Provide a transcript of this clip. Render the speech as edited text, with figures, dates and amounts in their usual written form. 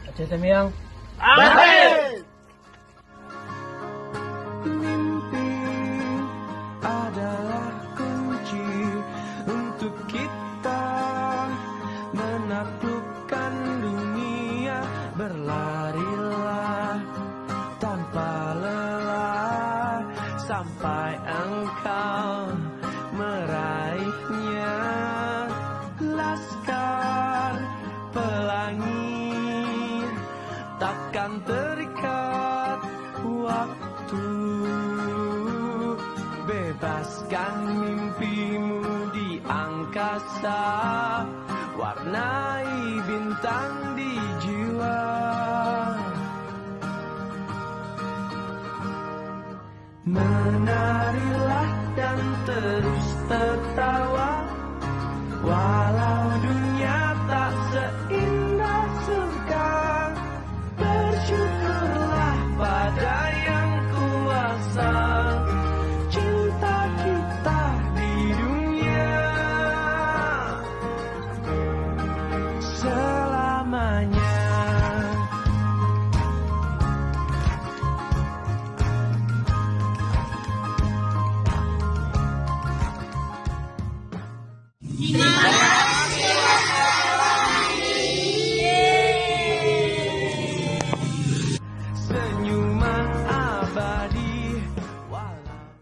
Aceh Temiang. Amin. Mimpi adalah kunci untuk kita menaklukkan dunia. Berlarilah tanpa lelah sampai engkau meraihnya. Laskar pelangi takkan terikat waktu. Bebaskan mimpimu di angkasa, warnai bintang di jiwa. Menarilah dan terus tertawa, walau dunia tak seindah surga. Bersyukurlah pada yang kuasa, cinta kita di dunia selamanya. Ini